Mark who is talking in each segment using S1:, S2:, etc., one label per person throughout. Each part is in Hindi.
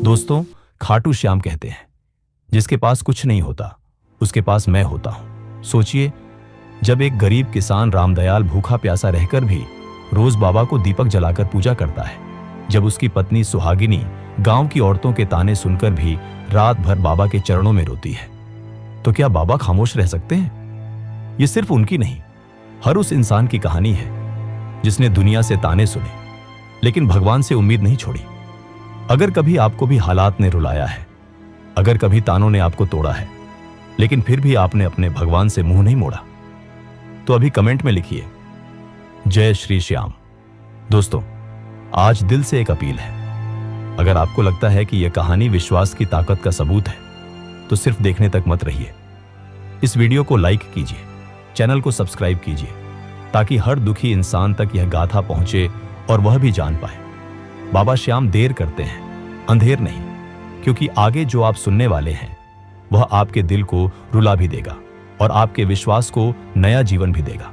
S1: दोस्तों, खाटू श्याम कहते हैं, जिसके पास कुछ नहीं होता उसके पास मैं होता हूं। सोचिए, जब एक गरीब किसान रामदयाल भूखा प्यासा रहकर भी रोज बाबा को दीपक जलाकर पूजा करता है, जब उसकी पत्नी सुहागिनी गांव की औरतों के ताने सुनकर भी रात भर बाबा के चरणों में रोती है, तो क्या बाबा खामोश रह सकते हैं? ये सिर्फ उनकी नहीं, हर उस इंसान की कहानी है जिसने दुनिया से ताने सुने लेकिन भगवान से उम्मीद नहीं छोड़ी। अगर कभी आपको भी हालात ने रुलाया है, अगर कभी तानों ने आपको तोड़ा है, लेकिन फिर भी आपने अपने भगवान से मुंह नहीं मोड़ा, तो अभी कमेंट में लिखिए जय श्री श्याम। दोस्तों, आज दिल से एक अपील है, अगर आपको लगता है कि यह कहानी विश्वास की ताकत का सबूत है, तो सिर्फ देखने तक मत रहिए। इस वीडियो को लाइक कीजिए, चैनल को सब्सक्राइब कीजिए, ताकि हर दुखी इंसान तक यह गाथा पहुंचे और वह भी जान पाए बाबा श्याम देर करते हैं, अंधेर नहीं, क्योंकि आगे जो आप सुनने वाले हैं वह आपके दिल को रुला भी देगा और आपके विश्वास को नया जीवन भी देगा।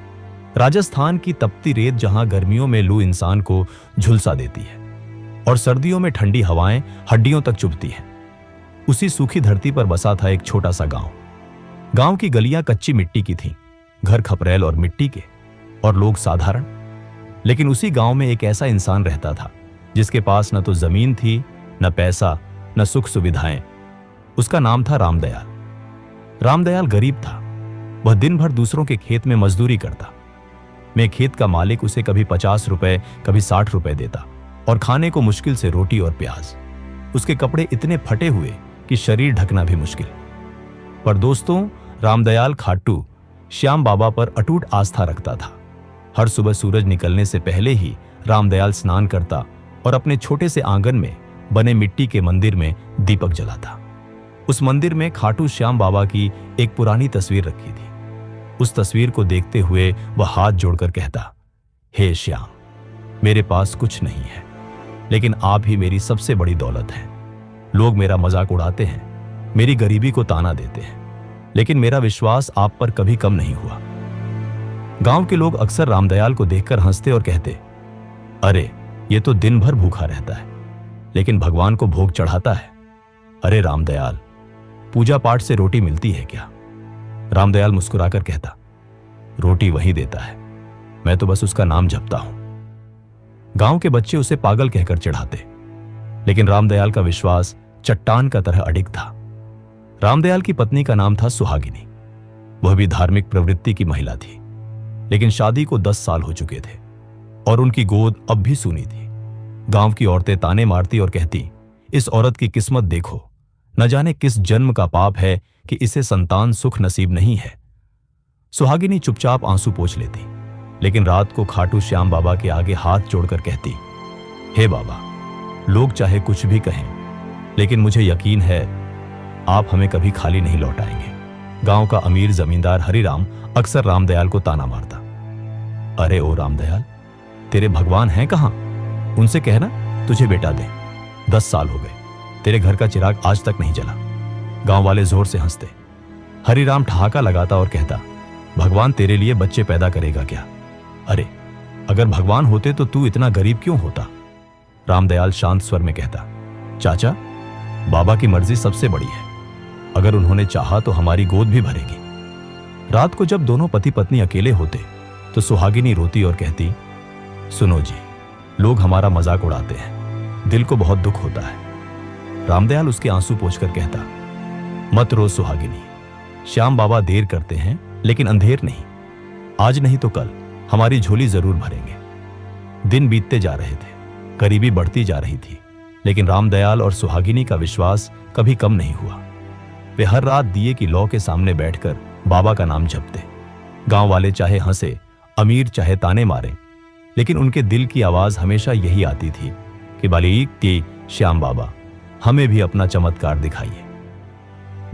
S1: राजस्थान की तपती रेत जहां गर्मियों में लू इंसान को झुलसा देती है और सर्दियों में ठंडी हवाएं हड्डियों तक चुभती हैं, उसी सूखी धरती पर बसा था एक छोटा सा गांव। गांव की गलियां कच्ची मिट्टी की थीं, घर खपरेल और मिट्टी के, और लोग साधारण। लेकिन उसी गांव में एक ऐसा इंसान रहता था जिसके पास न तो जमीन थी, न पैसा, न सुख सुविधाएं। उसका नाम था रामदयाल। रामदयाल गरीब था। वह दिन भर दूसरों के खेत में मजदूरी करता। मैं खेत का मालिक उसे कभी 50 रुपए, कभी 60 रुपए देता, और खाने को मुश्किल से रोटी और प्याज। उसके कपड़े इतने फटे हुए कि शरीर ढकना भी मुश्किल। पर दोस्तों, रामदयाल खाटू श्याम बाबा पर अटूट आस्था रखता था। हर सुबह सूरज निकलने से पहले ही रामदयाल स्नान करता और अपने छोटे से आंगन में बने मिट्टी के मंदिर में दीपक जलाता। उस मंदिर में खाटू श्याम बाबा की एक पुरानी तस्वीर रखी थी। उस तस्वीर को देखते हुए वह हाथ जोड़कर कहता, हे श्याम, मेरे पास कुछ नहीं है, लेकिन आप ही मेरी सबसे बड़ी दौलत हैं। लोग मेरा मजाक उड़ाते हैं, मेरी गरीबी को ताना देते हैं, लेकिन मेरा विश्वास आप पर कभी कम नहीं हुआ। गांव के लोग अक्सर रामदयाल को देखकर हंसते और कहते, अरे ये तो दिन भर भूखा रहता है, लेकिन भगवान को भोग चढ़ाता है। अरे रामदयाल, पूजा पाठ से रोटी मिलती है क्या? रामदयाल मुस्कुराकर कहता, रोटी वही देता है, मैं तो बस उसका नाम जपता हूं। गांव के बच्चे उसे पागल कहकर चिढ़ाते, लेकिन रामदयाल का विश्वास चट्टान का तरह अडिग था। रामदयाल की पत्नी का नाम था सुहागिनी। वह भी धार्मिक प्रवृत्ति की महिला थी, लेकिन शादी को 10 साल हो चुके थे और उनकी गोद अब भी सूनी थी। गांव की औरतें ताने मारती और कहती, इस औरत की किस्मत देखो, न जाने किस जन्म का पाप है कि इसे संतान सुख नसीब नहीं है। सुहागिनी चुपचाप आंसू पोंछ लेती, लेकिन रात को खाटू श्याम बाबा के आगे हाथ जोड़कर कहती, हे बाबा, लोग चाहे कुछ भी कहें, लेकिन मुझे यकीन है आप हमें कभी खाली नहीं लौटाएंगे। गांव का अमीर जमींदार हरिराम अक्सर रामदयाल को ताना मारता, अरे ओ रामदयाल, तेरे भगवान हैं कहां? उनसे कहना तुझे बेटा दे। 10 साल हो गए, तेरे घर का चिराग आज तक नहीं जला। गांव वाले जोर से हंसते। हरिराम ठहाका लगाता और कहता, भगवान तेरे लिए बच्चे पैदा करेगा क्या? अरे अगर भगवान होते तो तू इतना गरीब क्यों होता? रामदयाल शांत स्वर में कहता, चाचा, बाबा की मर्जी सबसे बड़ी है, अगर उन्होंने चाहा तो हमारी गोद भी भरेगी। रात को जब दोनों पति पत्नी अकेले होते तो सुहागिनी रोती और कहती, सुनो जी, लोग हमारा मजाक उड़ाते हैं, दिल को बहुत दुख होता है। रामदयाल उसके आंसू पोंछकर कहता, मत रो सुहागिनी, श्याम बाबा देर करते हैं लेकिन अंधेर नहीं। आज नहीं तो कल हमारी झोली जरूर भरेंगे। दिन बीतते जा रहे थे, गरीबी बढ़ती जा रही थी, लेकिन रामदयाल और सुहागिनी का विश्वास कभी कम नहीं हुआ। वे हर रात दिए की लौ के सामने बैठकर बाबा का नाम जपते। गांव वाले चाहे हंसे, अमीर चाहे ताने मारे, लेकिन उनके दिल की आवाज हमेशा यही आती थी कि बालिक के श्याम बाबा, हमें भी अपना चमत्कार दिखाइए।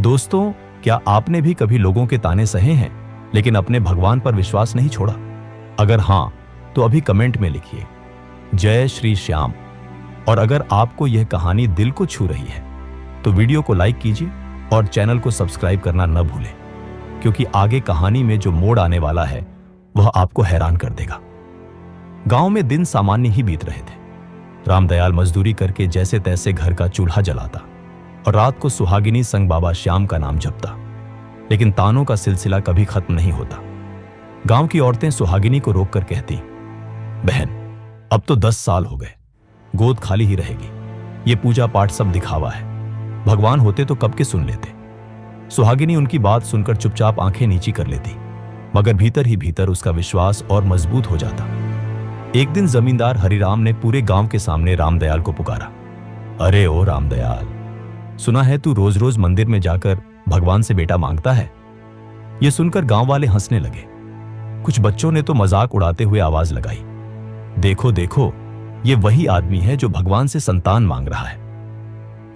S1: दोस्तों, क्या आपने भी कभी लोगों के ताने सहे हैं लेकिन अपने भगवान पर विश्वास नहीं छोड़ा? अगर हां, तो अभी कमेंट में लिखिए जय श्री श्याम। और अगर आपको यह कहानी दिल को छू रही है तो वीडियो को लाइक कीजिए और चैनल को सब्सक्राइब करना न भूलें, क्योंकि आगे कहानी में जो मोड़ आने वाला है वह आपको हैरान कर देगा। गांव में दिन सामान्य ही बीत रहे थे। रामदयाल मजदूरी करके जैसे तैसे घर का चूल्हा जलाता और रात को सुहागिनी संग बाबा श्याम का नाम जपता, लेकिन तानों का सिलसिला कभी खत्म नहीं होता। गांव की औरतें सुहागिनी को रोककर कहती, बहन, अब तो 10 साल हो गए, गोद खाली ही रहेगी। ये पूजा पाठ सब दिखावा है, भगवान होते तो कब के सुन लेते। सुहागिनी उनकी बात सुनकर चुपचाप आंखें नीची कर लेती, मगर भीतर ही भीतर उसका विश्वास और मजबूत हो जाता। एक दिन जमींदार हरिराम ने पूरे गांव के सामने रामदयाल को पुकारा। अरे ओ रामदयाल, सुना है तू रोज रोज मंदिर में जाकर भगवान से बेटा मांगता है। यह सुनकर गांव वाले हंसने लगे। कुछ बच्चों ने तो मजाक उड़ाते हुए आवाज लगाई, देखो देखो, ये वही आदमी है जो भगवान से संतान मांग रहा है।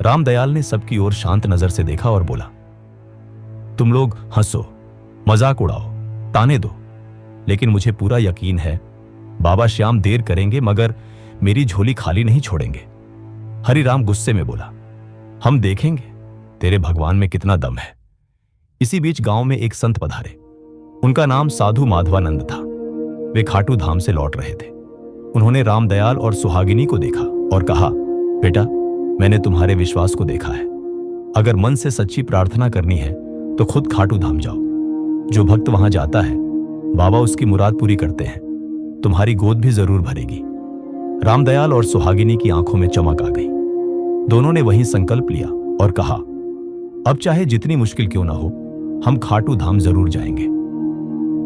S1: रामदयाल ने सबकी ओर शांत नजर से देखा और बोला, तुम लोग हंसो, मजाक उड़ाओ, ताने दो, लेकिन मुझे पूरा यकीन है बाबा श्याम देर करेंगे मगर मेरी झोली खाली नहीं छोड़ेंगे। हरिराम गुस्से में बोला, हम देखेंगे तेरे भगवान में कितना दम है। इसी बीच गांव में एक संत पधारे। उनका नाम साधु माधवानंद था। वे खाटू धाम से लौट रहे थे। उन्होंने रामदयाल और सुहागिनी को देखा और कहा, बेटा, मैंने तुम्हारे विश्वास को देखा है। अगर मन से सच्ची प्रार्थना करनी है तो खुद खाटू धाम जाओ। जो भक्त वहां जाता है बाबा उसकी मुराद पूरी करते हैं। तुम्हारी गोद भी जरूर भरेगी। रामदयाल और सुहागिनी की आंखों में चमक आ गई। दोनों ने वहीं संकल्प लिया और कहा, अब चाहे जितनी मुश्किल क्यों ना हो, हम खाटू धाम जरूर जाएंगे।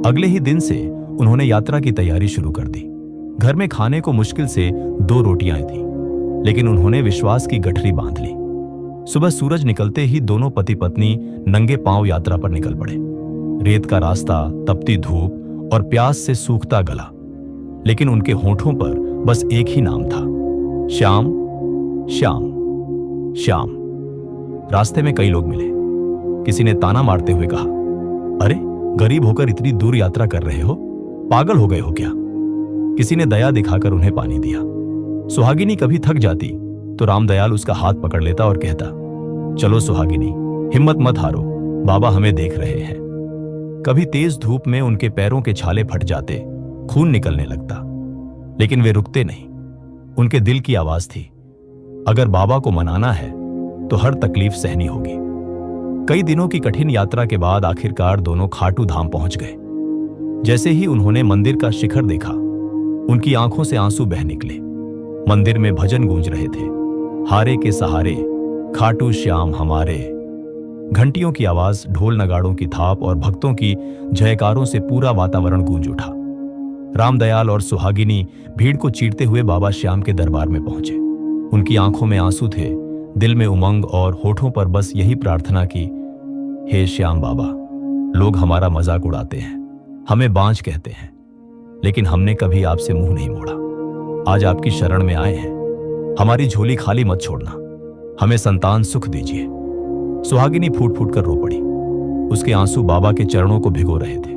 S1: अगले ही दिन से उन्होंने यात्रा की तैयारी शुरू कर दी। घर में खाने को मुश्किल से 2 रोटियां थीं, लेकिन उन्होंने विश्वास की गठरी बांध ली। सुबह सूरज निकलते ही दोनों पति पत्नी नंगे पांव यात्रा पर निकल पड़े। रेत का रास्ता, तपती धूप और प्यास से सूखता गला, लेकिन उनके होठों पर बस एक ही नाम था, श्याम, श्याम, श्याम। रास्ते में कई लोग मिले। किसी ने ताना मारते हुए कहा, अरे, गरीब होकर इतनी दूर यात्रा कर रहे हो, पागल हो गए हो क्या? किसी ने दया दिखाकर उन्हें पानी दिया। सुहागिनी कभी थक जाती तो रामदयाल उसका हाथ पकड़ लेता और कहता, चलो सुहागिनी, हिम्मत मत हारो, बाबा हमें देख रहे हैं। कभी तेज धूप में उनके पैरों के छाले फट जाते, खून निकलने लगता, लेकिन वे रुकते नहीं। उनके दिल की आवाज थी, अगर बाबा को मनाना है तो हर तकलीफ सहनी होगी। कई दिनों की कठिन यात्रा के बाद आखिरकार दोनों खाटू धाम पहुंच गए। जैसे ही उन्होंने मंदिर का शिखर देखा, उनकी आंखों से आंसू बह निकले। मंदिर में भजन गूंज रहे थे, हारे के सहारे खाटू श्याम हमारे। घंटियों की आवाज, ढोल नगाड़ों की थाप और भक्तों की जयकारों से पूरा वातावरण गूंज उठा। रामदयाल और सुहागिनी भीड़ को चीरते हुए बाबा श्याम के दरबार में पहुंचे। उनकी आंखों में आंसू थे, दिल में उमंग और होठों पर बस यही प्रार्थना की, हे श्याम बाबा, लोग हमारा मजाक उड़ाते हैं, हमें बांझ कहते हैं, लेकिन हमने कभी आपसे मुंह नहीं मोड़ा। आज आपकी शरण में आए हैं, हमारी झोली खाली मत छोड़ना, हमें संतान सुख दीजिए। सुहागिनी फूट फूट कर रो पड़ी। उसके आंसू बाबा के चरणों को भिगो रहे थे।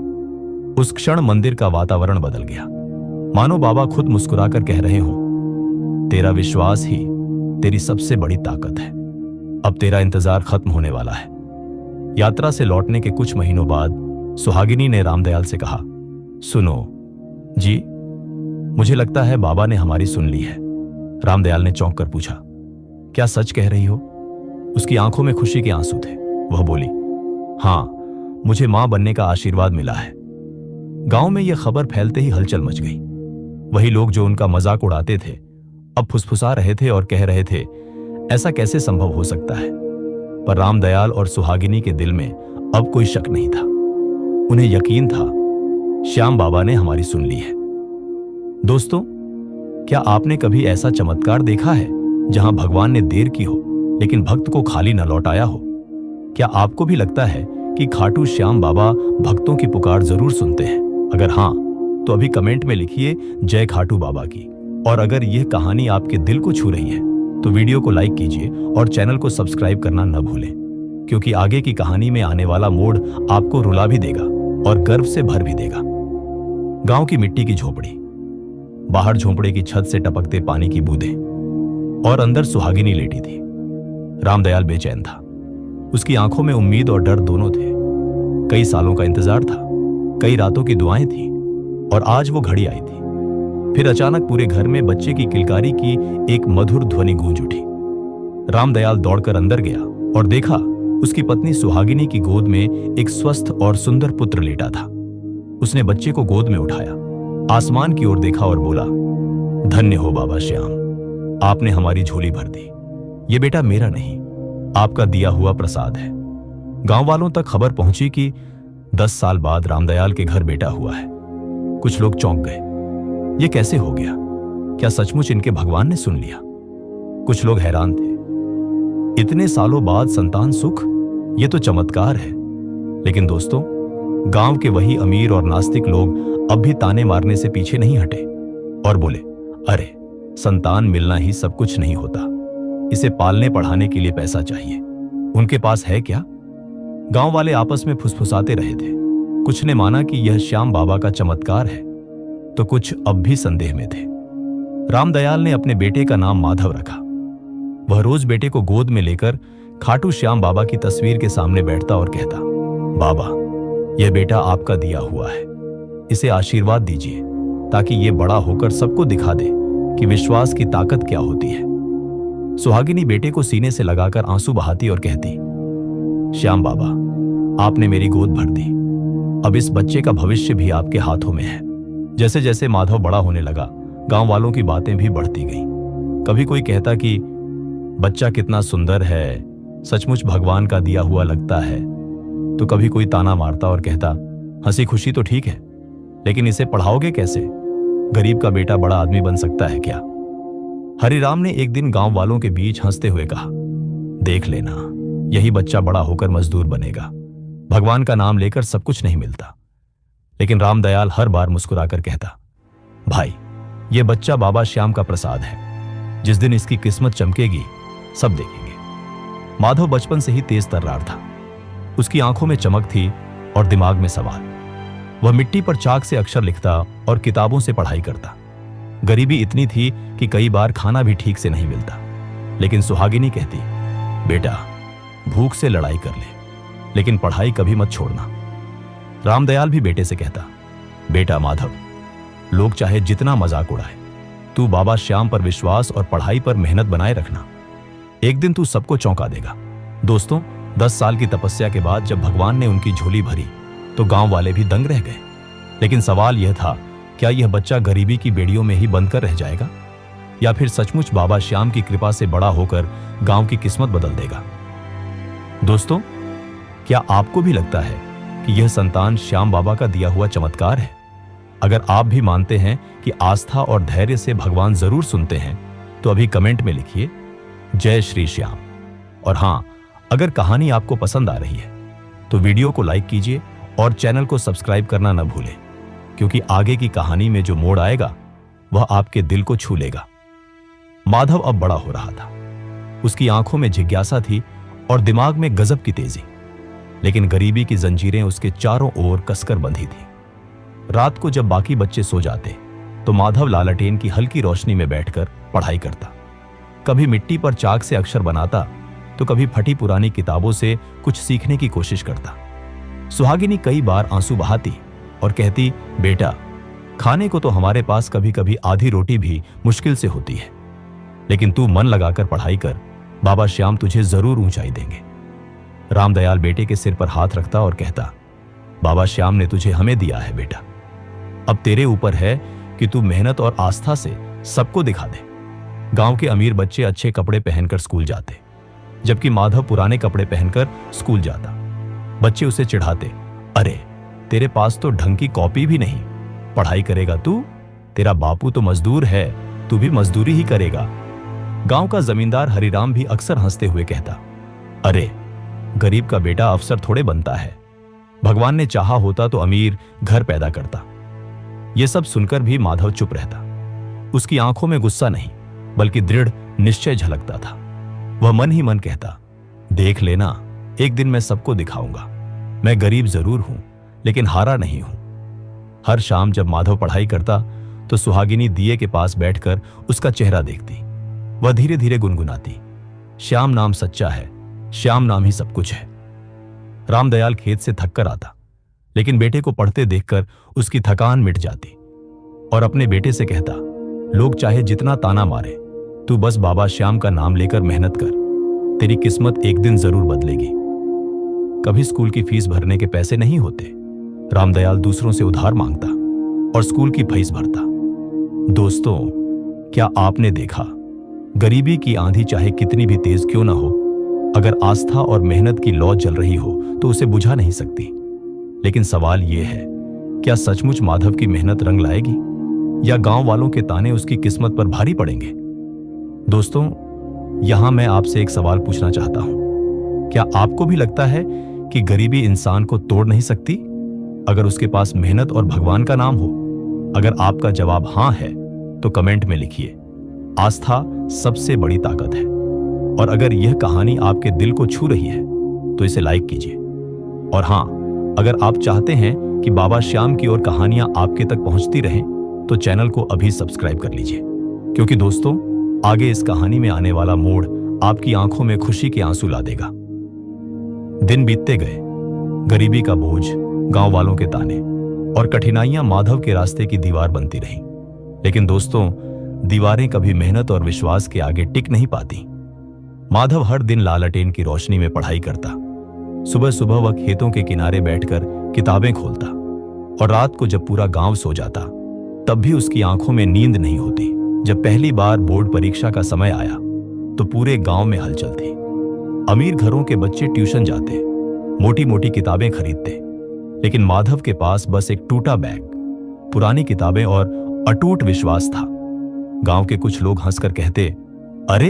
S1: उस क्षण मंदिर का वातावरण बदल गया, मानो बाबा खुद मुस्कुराकर कह रहे हों, तेरा विश्वास ही तेरी सबसे बड़ी ताकत है। अब तेरा इंतजार खत्म होने वाला है। यात्रा से लौटने के कुछ महीनों बाद सुहागिनी ने रामदयाल से कहा, सुनो जी, मुझे लगता है बाबा ने हमारी सुन ली है। रामदयाल ने चौंक कर पूछा, क्या सच कह रही हो? उसकी आंखों में खुशी के आंसू थे। वह बोली, हां, मुझे मां बनने का आशीर्वाद मिला है। गांव में यह खबर फैलते ही हलचल मच गई। वही लोग जो उनका मजाक उड़ाते थे अब फुसफुसा रहे थे और कह रहे थे, ऐसा कैसे संभव हो सकता है? पर रामदयाल और सुहागिनी के दिल में अब कोई शक नहीं था। उन्हें यकीन था, श्याम बाबा ने हमारी सुन ली है। दोस्तों, क्या आपने कभी ऐसा चमत्कार देखा है जहां भगवान ने देर की हो लेकिन भक्त को खाली न लौटाया हो? क्या आपको भी लगता है कि खाटू श्याम बाबा भक्तों की पुकार जरूर सुनते हैं? अगर हां, तो अभी कमेंट में लिखिए जय खाटू बाबा की। और अगर यह कहानी आपके दिल को छू रही है तो वीडियो को लाइक कीजिए और चैनल को सब्सक्राइब करना न भूलें, क्योंकि आगे की कहानी में आने वाला मोड़ आपको रुला भी देगा और गर्व से भर भी देगा। गांव की मिट्टी की झोपड़ी, बाहर झोंपड़े की छत से टपकते पानी की बूंदें और अंदर सुहागिनी लेटी थी। रामदयाल बेचैन था। उसकी आंखों में उम्मीद और डर दोनों थे। कई सालों का इंतजार था, कई रातों की दुआएं थी और आज वो घड़ी आई थी। फिर अचानक पूरे घर में बच्चे की किलकारी की एक मधुर ध्वनि गूंज उठी। रामदयाल दौड़कर अंदर गया और देखा उसकी पत्नी सुहागिनी की गोद में एक स्वस्थ और सुंदर पुत्र लेटा था। उसने बच्चे को गोद में उठाया, आसमान की ओर देखा और बोला, धन्य हो बाबा श्याम, आपने हमारी झोली भर दी। ये बेटा मेरा नहीं, आपका दिया हुआ प्रसाद है। गांव वालों तक खबर पहुंची कि 10 साल बाद रामदयाल के घर बेटा हुआ है। कुछ लोग चौंक गए, ये कैसे हो गया? क्या सचमुच इनके भगवान ने सुन लिया? कुछ लोग हैरान थे, इतने सालों बाद संतान सुख, ये तो चमत्कार है। लेकिन दोस्तों, गांव के वही अमीर और नास्तिक लोग अब भी ताने मारने से पीछे नहीं हटे और बोले, अरे संतान मिलना ही सब कुछ नहीं होता, इसे पालने पढ़ाने के लिए पैसा चाहिए। उनके पास है क्या? गांव वाले आपस में फुसफुसाते रहे थे। कुछ ने माना कि यह श्याम बाबा का चमत्कार है, तो कुछ अब भी संदेह में थे। रामदयाल ने अपने बेटे का नाम माधव रखा। वह रोज बेटे को गोद में लेकर खाटू श्याम बाबा की तस्वीर के सामने बैठता और कहता, बाबा, यह बेटा आपका दिया हुआ है, इसे आशीर्वाद दीजिए ताकि ये बड़ा होकर सबको दिखा दे कि विश्वास की ताकत क्या होती है। सुहागिनी बेटे को सीने से लगाकर आंसू बहाती और कहती, श्याम बाबा, आपने मेरी गोद भर दी, अब इस बच्चे का भविष्य भी आपके हाथों में है। जैसे जैसे माधव बड़ा होने लगा, गांव वालों की बातें भी बढ़ती गईं। कभी कोई कहता कि बच्चा कितना सुंदर है, सचमुच भगवान का दिया हुआ लगता है, तो कभी कोई ताना मारता और कहता, हंसी खुशी तो ठीक है, लेकिन इसे पढ़ाओगे कैसे? गरीब का बेटा बड़ा आदमी बन सकता है क्या? हरिराम ने एक दिन गांव वालों के बीच हंसते हुए कहा, देख लेना, यही बच्चा बड़ा होकर मजदूर बनेगा। भगवान का नाम लेकर सब कुछ नहीं मिलता। लेकिन रामदयाल हर बार मुस्कुराकर कहता, भाई, यह बच्चा बाबा श्याम का प्रसाद है। जिस दिन इसकी किस्मत चमकेगी, सब देखेंगे। माधव बचपन से ही तेज तर्रार था। उसकी आंखों में चमक थी और दिमाग में सवाल। वह मिट्टी पर चाक से अक्षर लिखता और किताबों से पढ़ाई करता। गरीबी इतनी थी कि कई बार खाना भी ठीक से नहीं मिलता। लेकिन सुहागिनी कहती, बेटा, भूख से लड़ाई कर ले, लेकिन पढ़ाई कभी मत छोड़ना। रामदयाल भी बेटे से कहता, बेटा माधव, लोग चाहे जितना मजाक उड़ाए, तू बाबा श्याम पर विश्वास और पढ़ाई पर मेहनत बनाए रखना। एक दिन तू सबको चौंका देगा। दोस्तों, 10 साल की तपस्या के बाद जब भगवान ने उनकी झोली भरी तो गांव वाले भी दंग रह गए। लेकिन सवाल यह था, क्या यह बच्चा गरीबी की बेड़ियों में ही बंद कर रह जाएगा, या फिर सचमुच बाबा श्याम की कृपा से बड़ा होकर गांव की किस्मत बदल देगा? दोस्तों, क्या आपको भी लगता है कि यह संतान श्याम बाबा का दिया हुआ चमत्कार है? अगर आप भी मानते हैं कि आस्था और धैर्य से भगवान जरूर सुनते हैं, तो अभी कमेंट में लिखिए, जय श्री श्याम। और हां, अगर कहानी आपको पसंद आ रही है तो वीडियो को लाइक कीजिए और चैनल को सब्सक्राइब करना न भूलें, क्योंकि आगे की कहानी में जो मोड़ आएगा वह आपके दिल को छू लेगा। माधव अब बड़ा हो रहा था। उसकी आंखों में जिज्ञासा थी और दिमाग में गजब की तेजी। लेकिन गरीबी की जंजीरें उसके चारों ओर कसकर बंधी थी। रात को जब बाकी बच्चे सो जाते तो माधव लालटेन की हल्की रोशनी में बैठकर पढ़ाई करता। कभी मिट्टी पर चाक से अक्षर बनाता तो कभी फटी पुरानी किताबों से कुछ सीखने की कोशिश करता। सुहागिनी कई बार आंसू बहाती और कहती, बेटा, खाने को तो हमारे पास कभी कभी आधी रोटी भी मुश्किल से होती है, लेकिन तू मन लगाकर पढ़ाई कर, बाबा श्याम तुझे जरूर ऊंचाई देंगे। रामदयाल बेटे के सिर पर हाथ रखता और कहता, बाबा श्याम ने तुझे हमें दिया है बेटा, अब तेरे ऊपर है कि तू मेहनत और आस्था से सबको दिखा दे। गांव के अमीर बच्चे अच्छे कपड़े पहनकर स्कूल जाते, जबकि माधव पुराने कपड़े पहनकर स्कूल जाता। बच्चे उसे चिढ़ाते, अरे तेरे पास तो ढंग की कॉपी भी नहीं, पढ़ाई करेगा तू? तेरा बापू तो मजदूर है, तू भी मजदूरी ही करेगा। गांव का जमींदार हरिराम भी अक्सर हंसते हुए कहता, अरे गरीब का बेटा अफसर थोड़े बनता है, भगवान ने चाहा होता तो अमीर घर पैदा करता। यह सब सुनकर भी माधव चुप रहता। उसकी आंखों में गुस्सा नहीं बल्कि दृढ़ निश्चय झलकता था। वह मन ही मन कहता, देख लेना, एक दिन मैं सबको दिखाऊंगा, मैं गरीब जरूर हूं लेकिन हारा नहीं हूं। हर शाम जब माधव पढ़ाई करता तो सुहागिनी दिए के पास बैठकर उसका चेहरा देखती। वह धीरे धीरे गुनगुनाती, श्याम नाम सच्चा है, श्याम नाम ही सब कुछ है। रामदयाल खेत से थक कर आता, लेकिन बेटे को पढ़ते देखकर उसकी थकान मिट जाती। और अपने बेटे से कहता, लोग चाहे जितना ताना मारे, तू बस बाबा श्याम का नाम लेकर मेहनत कर, तेरी किस्मत एक दिन जरूर बदलेगी। कभी स्कूल की फीस भरने के पैसे नहीं होते, रामदयाल दूसरों से उधार मांगता और स्कूल की फीस भरता। दोस्तों, क्या आपने देखा, गरीबी की आंधी चाहे कितनी भी तेज क्यों ना हो, अगर आस्था और मेहनत की लौ जल रही हो तो उसे बुझा नहीं सकती। लेकिन सवाल यह है, क्या सचमुच माधव की मेहनत रंग लाएगी या गांव वालों के ताने उसकी किस्मत पर भारी पड़ेंगे? दोस्तों, यहां मैं आपसे एक सवाल पूछना चाहता हूं। क्या आपको भी लगता है कि गरीबी इंसान को तोड़ नहीं सकती अगर उसके पास मेहनत और भगवान का नाम हो? अगर आपका जवाब हां है तो कमेंट में लिखिए। आस्था सबसे बड़ी ताकत है। और अगर यह कहानी आपके दिल को छू रही है तो इसे लाइक कीजिए। और हां, अगर आप चाहते हैं कि बाबा श्याम की और कहानियां आपके तक पहुंचती रहें तो चैनल को अभी सब्सक्राइब कर लीजिए, क्योंकि दोस्तों, आगे इस कहानी में आने वाला मोड़ आपकी आंखों में खुशी के आंसू ला देगा। दिन बीतते गए, गरीबी का बोझ, गांव वालों के ताने और कठिनाइयां माधव के रास्ते की दीवार बनती रहीं। लेकिन दोस्तों, दीवारें कभी मेहनत और विश्वास के आगे टिक नहीं पाती। माधव हर दिन लालटेन की रोशनी में पढ़ाई करता। सुबह सुबह वह खेतों के किनारे बैठकर किताबें खोलता और रात को जब पूरा गांव सो जाता तब भी उसकी आंखों में नींद नहीं होती। जब पहली बार बोर्ड परीक्षा का समय आया तो पूरे गांव में हलचल थी। अमीर घरों के बच्चे ट्यूशन जाते, मोटी मोटी किताबें खरीदते, लेकिन माधव के पास बस एक टूटा बैग, पुरानी किताबें और अटूट विश्वास था। गांव के कुछ लोग हंसकर कहते, अरे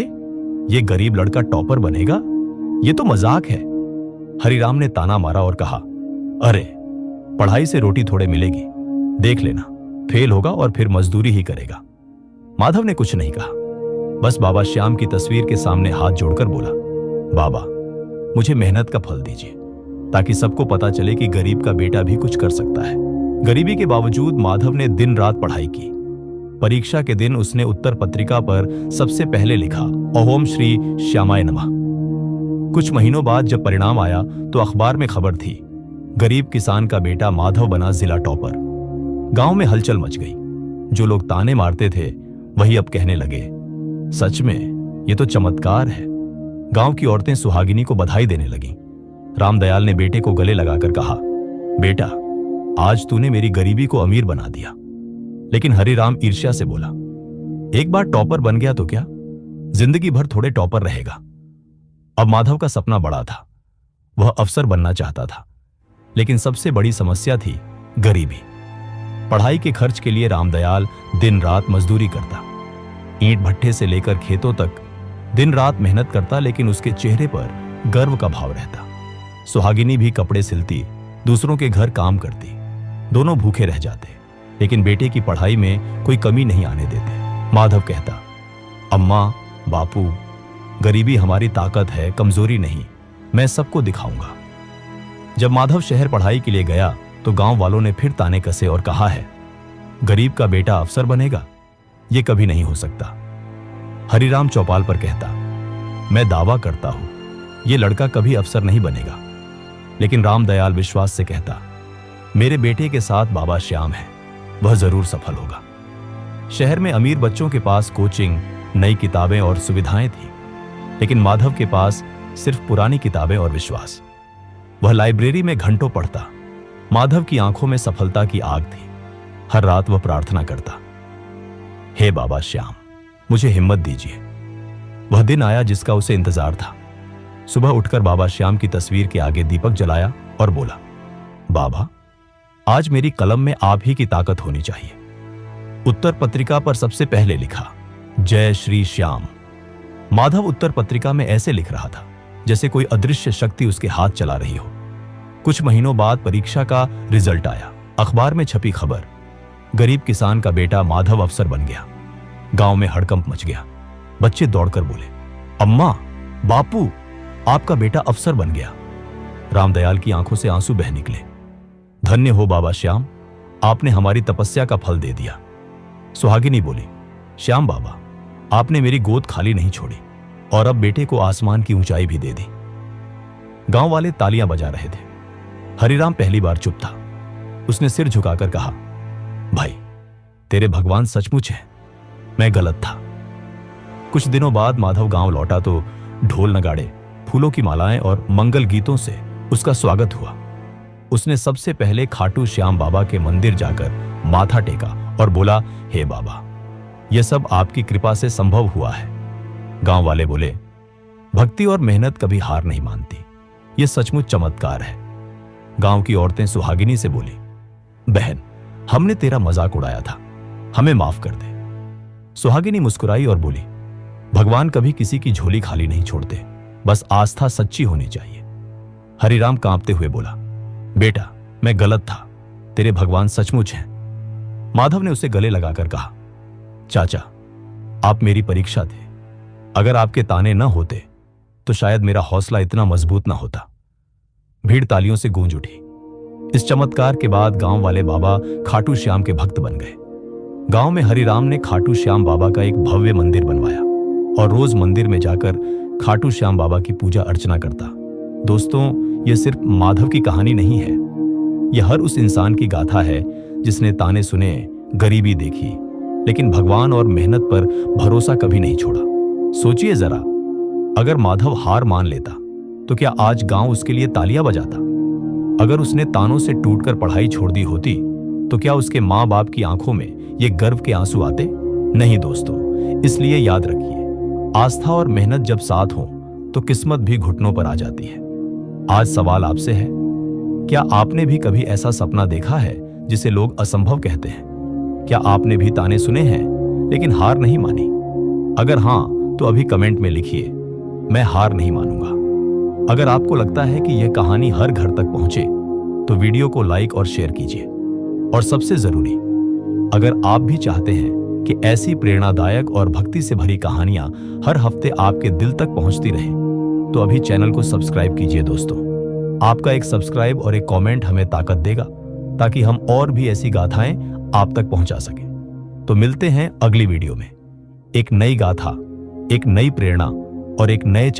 S1: ये गरीब लड़का टॉपर बनेगा, ये तो मजाक है। हरिराम ने ताना मारा और कहा, अरे पढ़ाई से रोटी थोड़े मिलेगी, देख लेना, फेल होगा और फिर मजदूरी ही करेगा। माधव ने कुछ नहीं कहा, बस बाबा श्याम की तस्वीर के सामने हाथ जोड़कर बोला, बाबा मुझे मेहनत का फल दीजिए ताकि सबको पता चले कि गरीब का बेटा भी कुछ कर सकता है। गरीबी के बावजूद माधव ने दिन रात पढ़ाई की। परीक्षा के दिन उसने उत्तर पत्रिका पर सबसे पहले लिखा, ओम श्री श्यामाय नमः। कुछ महीनों बाद जब परिणाम आया तो अखबार में खबर थी, गरीब किसान का बेटा माधव बना जिला टॉपर। गांव में हलचल मच गई। जो लोग ताने मारते थे वही अब कहने लगे, सच में ये तो चमत्कार है। गांव की औरतें सुहागिनी को बधाई देने लगीं। रामदयाल ने बेटे को गले लगाकर कहा, बेटा आज तूने मेरी गरीबी को अमीर बना दिया। लेकिन हरिराम ईर्ष्या से बोला, एक बार टॉपर बन गया तो क्या, जिंदगी भर थोड़े टॉपर रहेगा। अब माधव का सपना बड़ा था, वह अफसर बनना चाहता था। लेकिन सबसे बड़ी समस्या थी गरीबी। पढ़ाई के खर्च के लिए रामदयाल दिन रात मजदूरी करता, ईंट भट्ठे से लेकर खेतों तक दिन रात मेहनत करता, लेकिन उसके चेहरे पर गर्व का भाव रहता। सुहागिनी भी कपड़े सिलती, दूसरों के घर काम करती, दोनों भूखे रह जाते, लेकिन बेटे की पढ़ाई में कोई कमी नहीं आने देते। माधव कहता, अम्मा, बापू, गरीबी हमारी ताकत है, कमजोरी नहीं, मैं सबको दिखाऊंगा। जब माधव शहर पढ़ाई के लिए गया तो गांव वालों ने फिर ताने कसे और कहा है, गरीब का बेटा अफसर बनेगा, यह कभी नहीं हो सकता। हरिराम चौपाल पर कहता, मैं दावा करता हूं यह लड़का कभी अफसर नहीं बनेगा। लेकिन रामदयाल विश्वास से कहता, मेरे बेटे के साथ बाबा श्याम है, वह जरूर सफल होगा। शहर में अमीर बच्चों के पास कोचिंग, नई किताबें और सुविधाएं थी, लेकिन माधव के पास सिर्फ पुरानी किताबें और विश्वास। वह लाइब्रेरी में घंटों पढ़ता। माधव की आंखों में सफलता की आग थी। हर रात वह प्रार्थना करता, हे बाबा श्याम, मुझे हिम्मत दीजिए। वह दिन आया जिसका उसे इंतजार था। सुबह उठकर बाबा श्याम की तस्वीर के आगे दीपक जलाया और बोला, बाबा आज मेरी कलम में आप ही की ताकत होनी चाहिए। उत्तर पत्रिका पर सबसे पहले लिखा, जय श्री श्याम। माधव उत्तर पत्रिका में ऐसे लिख रहा था जैसे कोई अदृश्य शक्ति उसके हाथ चला रही हो। कुछ महीनों बाद परीक्षा का रिजल्ट आया। अखबार में छपी खबर, गरीब किसान का बेटा माधव अफसर बन गया। गांव में हड़कंप मच गया। बच्चे दौड़कर बोले, अम्मा, बापू, आपका बेटा अफसर बन गया। रामदयाल की आंखों से आंसू बह निकले। धन्य हो बाबा श्याम, आपने हमारी तपस्या का फल दे दिया। सुहागिनी बोली, श्याम बाबा, आपने मेरी गोद खाली नहीं छोड़ी और अब बेटे को आसमान की ऊंचाई भी दे दी। गांव वाले तालियां बजा रहे थे। हरिराम पहली बार चुप था। उसने सिर झुकाकर कहा, भाई तेरे भगवान सचमुच हैं, मैं गलत था। कुछ दिनों बाद माधव गांव लौटा तो ढोल नगाड़े, फूलों की मालाएं और मंगल गीतों से उसका स्वागत हुआ। उसने सबसे पहले खाटू श्याम बाबा के मंदिर जाकर माथा टेका और बोला, हे बाबा, यह सब आपकी कृपा से संभव हुआ है। गांव वाले बोले, भक्ति और मेहनत कभी हार नहीं मानती, यह सचमुच चमत्कार है। गांव की औरतें सुहागिनी से बोली, बहन, हमने तेरा मजाक उड़ाया था, हमें माफ कर दे। सुहागिनी मुस्कुराई और बोली, भगवान कभी किसी की झोली खाली नहीं छोड़ते, बस आस्था सच्ची होनी चाहिए। हरिराम कांपते हुए बोला, बेटा, मैं गलत था, तेरे भगवान सचमुच हैं। माधव ने उसे गले लगाकर कहा, चाचा, आप मेरी परीक्षा थे। अगर आपके ताने न होते तो शायद मेरा हौसला इतना मजबूत न होता। भीड़ तालियों से गूंज उठी। इस चमत्कार के बाद गांव वाले बाबा खाटू श्याम के भक्त बन गए। गांव में हरिराम ने खाटू श्याम बाबा का एक भव्य मंदिर बनवाया और रोज मंदिर में जाकर खाटू श्याम बाबा की पूजा अर्चना करता। दोस्तों, यह सिर्फ माधव की कहानी नहीं है, यह हर उस इंसान की गाथा है जिसने ताने सुने, गरीबी देखी, लेकिन भगवान और मेहनत पर भरोसा कभी नहीं छोड़ा। सोचिए जरा, अगर माधव हार मान लेता तो क्या आज गांव उसके लिए तालियां बजाता? अगर उसने तानों से टूटकर पढ़ाई छोड़ दी होती तो क्या उसके माँ बाप की आंखों में ये गर्व के आंसू आते? नहीं दोस्तों, इसलिए याद रखिए, आस्था और मेहनत जब साथ हो तो किस्मत भी घुटनों पर आ जाती है। आज सवाल आपसे है, क्या आपने भी कभी ऐसा सपना देखा है जिसे लोग असंभव कहते हैं? क्या आपने भी ताने सुने हैं लेकिन हार नहीं मानी? अगर हां, तो अभी कमेंट में लिखिए, मैं हार नहीं मानूंगा। अगर आपको लगता है कि यह कहानी हर घर तक पहुंचे तो वीडियो को लाइक और शेयर कीजिए। और सबसे जरूरी, अगर आप भी चाहते हैं कि ऐसी प्रेरणादायक और भक्ति से भरी कहानियां हर हफ्ते आपके दिल तक पहुंचती रहें, तो अभी चैनल को सब्सक्राइब कीजिए। दोस्तों, आपका एक सब्सक्राइब और एक कमेंट हमें ताकत देगा ताकि हम और भी ऐसी गाथाएं आप तक पहुंचा सकें। तो मिलते हैं अगली वीडियो में, एक नई गाथा, एक नई प्रेरणा और एक नए